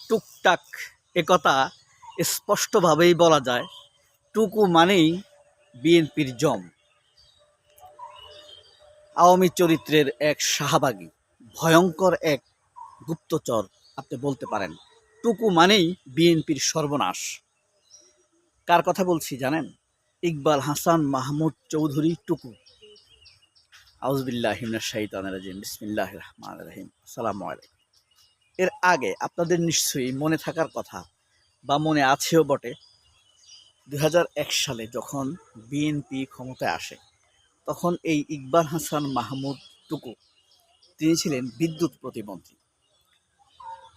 টুকটাক একথা স্পষ্টভাবেই বলা যায়, টুকু মানেই বিএনপির জম, আওয়ামী চরিত্রের এক শাহবাগী, ভয়ঙ্কর এক গুপ্তচর আপনি বলতে পারেন। টুকু মানেই বিএনপির সর্বনাশ। কার কথা বলছি জানেন? ইকবাল হাসান মাহমুদ চৌধুরী টুকু। আউযুবিল্লাহি মিনাশ শাইতানির রাজিম, বিসমিল্লাহির রহমানির রহিম। আসসালামু আলাইকুম। এর আগে আপনাদের নিশ্চয়ই মনে থাকার কথা, বা মনে আছেও বটে, ২০০১ সালে যখন বিএনপি ক্ষমতায় আসে, তখন এই ইকবাল হাসান মাহমুদ টুকু তিনি ছিলেন বিদ্যুৎ প্রতিমন্ত্রী।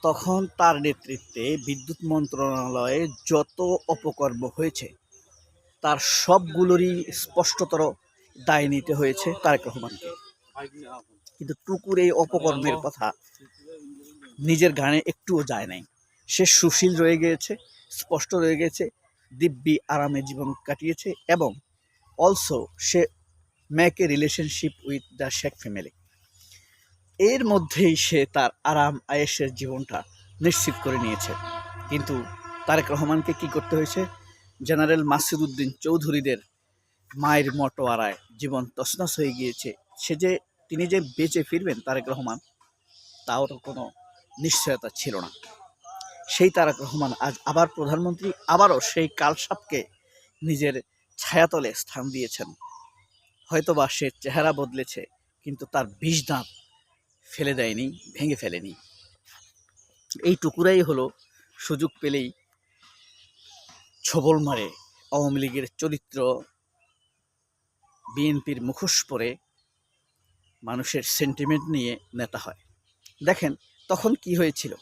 তখন তার নেতৃত্বে বিদ্যুৎ মন্ত্রণালয়ে যত অপকর্ম হয়েছে তার সবগুলোরই স্পষ্টতর দায় নিতে হয়েছে তারেক রহমানকে। কিন্তু টুকুর এই অপকর্মের কথা নিজের গানে একটুও যায় নাই। সে সুশীল রয়ে গিয়েছে, স্পষ্ট রয়ে গেছে, দিব্যি আরামে জীবন কাটিয়েছে, এবং also say make a relationship with the Sheikh family. এর মধ্যেই সে তার আরাম আয়েশের জীবনটা নিশ্চিত করে নিয়েছে। কিন্তু তারেক রহমানকে কি করতে হয়েছে? জেনারেল মাসুদ উদ্দিন চৌধুরীদের মায়ের মটোয়ারায় জীবন তছনছ হয়ে গিয়েছে। তিনি যে বেঁচে ফিরবেন তারেক রহমান, তাও কোনো নিশ্চয়তা ছিল না। সেই তারেক রহমান আজ আবার প্রধানমন্ত্রী, আবারও সেই কালসাপকে নিজের ছায়াতলে স্থান দিয়েছেন। হয়তোবা সে চেহারা বদলেছে, কিন্তু তার বিষ দাঁত ফেলে দেয়নি, ভেঙে ফেলেনি। এই টুকুরাই হলো সুযোগ পেলেই ছবল মারে আওয়ামী লীগের চরিত্র, বিএনপির মুখোশ পরে মানুষের সেন্টিমেন্ট নিয়ে নেতা হয়। দেখেন তখন কি হয়েছিল,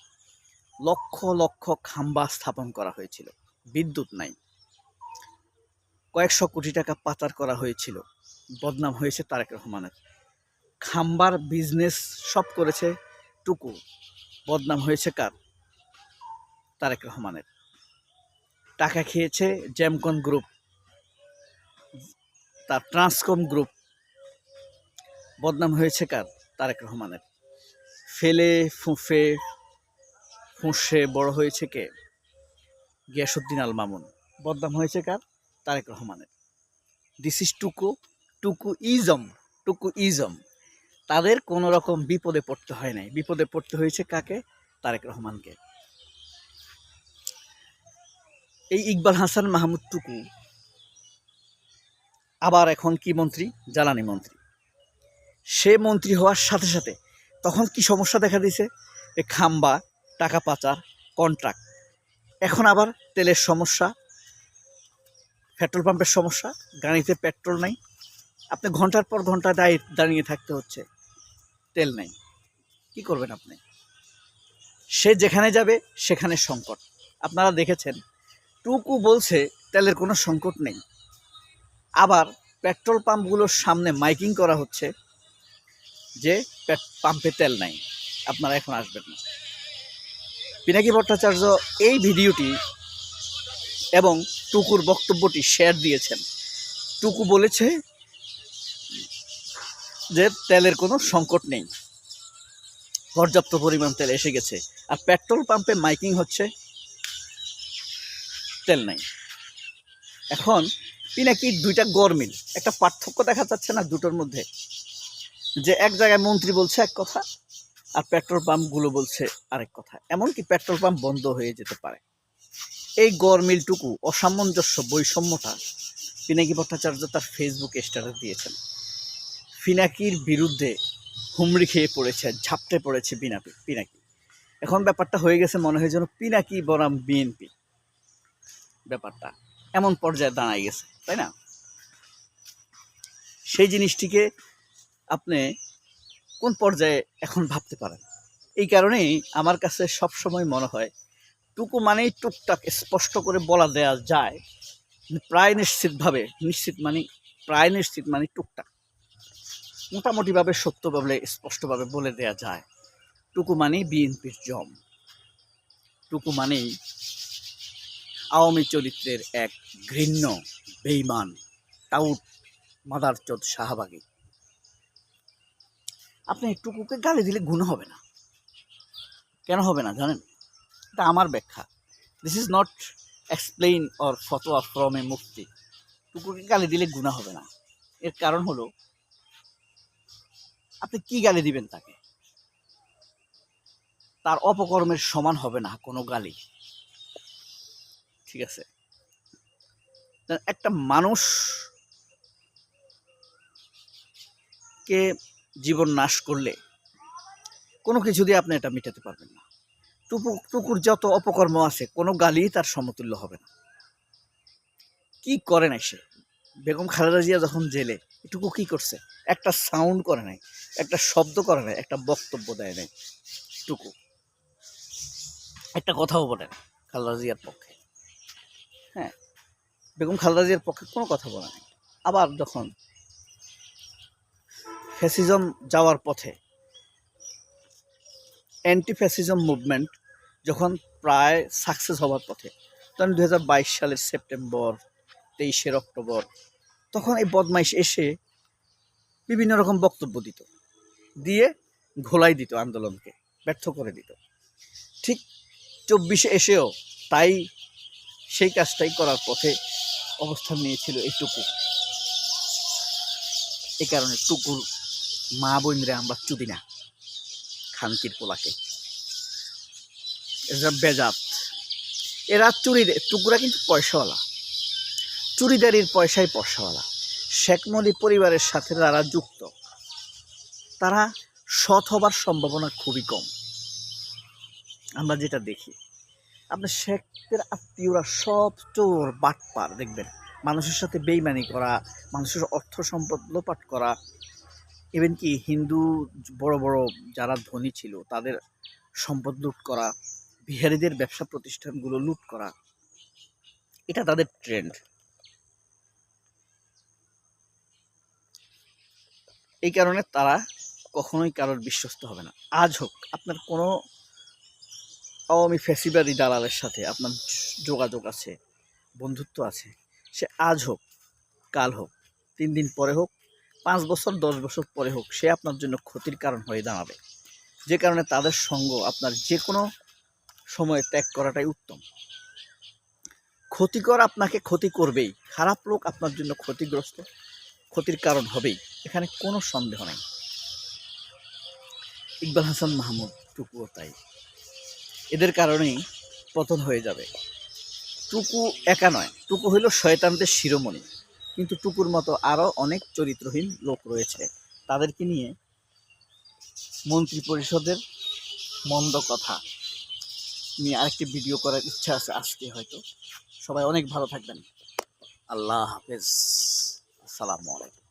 লক্ষ লক্ষ খাম্বা স্থাপন করা হয়েছিল, বিদ্যুৎ নাই, কয়েকশো কোটি টাকা পাচার করা হয়েছিল, বদনাম হয়েছে তারেক রহমানের। খাম্বার বিজনেস সব করেছে টুকু, বদনাম হয়েছে কার? তারেক রহমানের। টাকা খেয়েছে জ্যামকন গ্রুপ, তার ট্রান্সকম গ্রুপ, বদনাম হয়েছে কার? তারেক রহমানের। ফেলে ফুঁফে ফুঁসে বড় হয়েছে কে? গিয়াসউদ্দিন আল মামুন। বদনাম হয়েছে কার? তারেক রহমানের। দিস ইজ টুকুইজম। তাদের কোনো রকম বিপদে পড়তে হয় নাই, বিপদে পড়তে হয়েছে কাকে? তারেক রহমানকে। এই ইকবাল হাসান মাহমুদ টুকু আবার এখন কি মন্ত্রী? জ্বালানি মন্ত্রী। সে মন্ত্রী হওয়ার সাথে সাথে তখন কি সমস্যা দেখা দিয়েছে? এই খাম্বা, টাকা পাচার, কন্ট্রাক্ট। এখন আবার তেলের সমস্যা, পেট্রোল পাম্পের সমস্যা, গাড়িতে পেট্রোল নাই, আপনি ঘন্টার পর ঘন্টা দাঁড়িয়ে থাকতে হচ্ছে, তেল নেই। কি করবেন আপনি? সে যেখানে যাবে সেখানে সংকট। আপনারা দেখেছেন টুকু বলছে তেলের কোনো সংকট নেই, আবার পেট্রোল পাম্পগুলোর সামনে মাইকিং করা হচ্ছে যে পাম্পে তেল নাই, আপনারা এখন আসবেন না। পিনাকি ভট্টাচার্য এই ভিডিওটি এবং টুকুর বক্তব্যটি শেয়ার দিয়েছেন। টুকু বলেছে যে তেলের কোনো সংকট নেই, পর্যাপ্ত পরিমাণ তেল এসে গেছে, আর পেট্রোল পাম্পে মাইকিং হচ্ছে তেল নাই। এখন পিনাকির দুইটা গরমিল, একটা পার্থক্য দেখা যাচ্ছে না দুটোর মধ্যে? যে এক জায়গায় মন্ত্রী বলছে এক কথা, আর পেট্রোল পাম্পগুলো বলছে আরেক কথা। এমনকি পেট্রোল পাম্প বন্ধ হয়ে যেতে পারে। এই গরমিলটুকু, অসামঞ্জস্য, বৈষম্যটা পিনাকি ভট্টাচার্য তার ফেসবুকে স্ট্যাটাস দিয়েছেন। পিনাকির বিরুদ্ধে হুমড়ি খেয়ে পড়েছে, ঝাপটে পড়েছে পিনাকি। এখন ব্যাপারটা হয়ে গেছে মনে হয় যেন পিনাকি বনাম বিএনপি, ব্যাপারটা এমন পর্যায়ে দাঁড়ায় গেছে, তাই না? সেই জিনিসটিকে আপনি কোন পর্যায়ে এখন ভাবতে পারেন? এই কারণেই আমার কাছে সবসময় মনে হয় টুকু মানেই টুকটাক স্পষ্ট করে বলা দেয়া যায়, প্রায় নিশ্চিত মানে টুকটাক, মোটামুটিভাবে সত্যভাবে স্পষ্টভাবে বলে দেয়া যায়। টুকু মানেই বিএনপির জম, টুকু মানেই আওয়ামী চরিত্রের এক ঘৃণ্য, বেঈমান, টাউট, মাদারচোদ, শাহবাগী। আপনি টুকুকে গালি দিলে গুণ হবে না। কেন হবে না জানেন? এটা আমার ব্যাখ্যা। This is not explain or ফতোয়া ফ্রম এ মুফতি। টুকুকে গালি দিলে গুনাহ হবে না। এর কারণ হলো আপনি কি গালি দিবেন তাকে? তার অপকর্মের সমান হবে না কোনো গালি। ঠিক আছে? একটা মানুষকে জীবন নাশ করলে কোনো কিছু দিয়ে আপনি এটা মেটাতে পারবেন না। টুকুর যত অপকর্ম আছে কোনো গালি তার সমতুল্য হবে না। কি করে নাই সে? বেগম খালেদা জিয়া যখন জেলে, টুকু কি করছে? একটা সাউন্ড করে নাই, একটা শব্দ করে নাই, একটা বক্তব্য দেয় নাই টুকু, একটা কথাও বলে না খালেদা জিয়ার পক্ষে। হ্যাঁ, বেগম খালেদা জিয়ার পক্ষে কোনো কথা বলে নাই। আবার যখন ফ্যাসিজম যাওয়ার পথে, অ্যান্টি ফ্যাসিজম মুভমেন্ট যখন প্রায় সাকসেস হওয়ার পথে, তখন 2022 সালের সেপ্টেম্বর, 23 অক্টোবর, তখন এই বদমাইশ এসে বিভিন্ন রকম বক্তব্য দিত, দিয়ে ঘোলাই দিত, আন্দোলনকে ব্যর্থ করে দিত। ঠিক 24 এসেও তাই সেই কাজটাই করার পথে অবস্থান নিয়েছিল এই টুকু। এই কারণে টুকুর মা বোনরে আমরা চুদি না, খানকির পোলাকে, এরা বেজাত, এরা চুরি। টুকুরা কিন্তু পয়সাওয়ালা, চুরিদারির পয়সায় পয়সাওয়ালা। শেখ মুজিব পরিবারের সাথে তারা যুক্ত, তারা সৎ হবার সম্ভাবনা খুবই কম। আমরা যেটা দেখি, আপনার শেখদের আত্মীয়রা সব চোর বাটপার দেখবেন, মানুষের সাথে বেইমানি করা, মানুষের অর্থ সম্পদ লোপাট করা, ইভেন কি হিন্দু বড় বড় যারা ধনী ছিল তাদের সম্পদ লুট করা, বিহারীদের ব্যবসা প্রতিষ্ঠানগুলো লুট করা, এটা তাদের ট্রেন্ড। এই কারণে তারা কখনোই কারোর বিশ্বস্ত হবে না। আজ হোক আপনার কোনো আওয়ামী ফ্যাসিবাদী দালালের সাথে আপনার যোগাযোগ আছে, বন্ধুত্ব আছে, সে আজ হোক, কাল হোক, 3 দিন পরে হোক, 5 বছর 10 বছর পরে হোক, সে আপনার জন্য ক্ষতির কারণ হয়ে দাঁড়াবে। যে কারণে তাদের সঙ্গ আপনার যে কোনো সময় ত্যাগ করাটাই উত্তম। ক্ষতিকর আপনাকে ক্ষতি করবেই, খারাপ লোক আপনার জন্য ক্ষতিগ্রস্ত, ক্ষতির কারণ হবেই, এখানে কোনো সন্দেহ নেই। ইকবাল হাসান মাহমুদ, টুকুও তাই। এদের কারণেই পতন হয়ে যাবে। টুকু একা নয়, টুকু হইল শয়তানদের শিরোমণি, কিন্তু টুকুর মতো আরও অনেক চরিত্রহীন লোক রয়েছে। তাদেরকে নিয়ে মন্ত্রী পরিষদের মন্দ কথা নিয়ে আরেকটি ভিডিও করার ইচ্ছা আছে আজকে হয়তো। সবাই অনেক ভালো থাকবেন। আল্লাহ হাফেজ, আসসালামু আলাইকুম।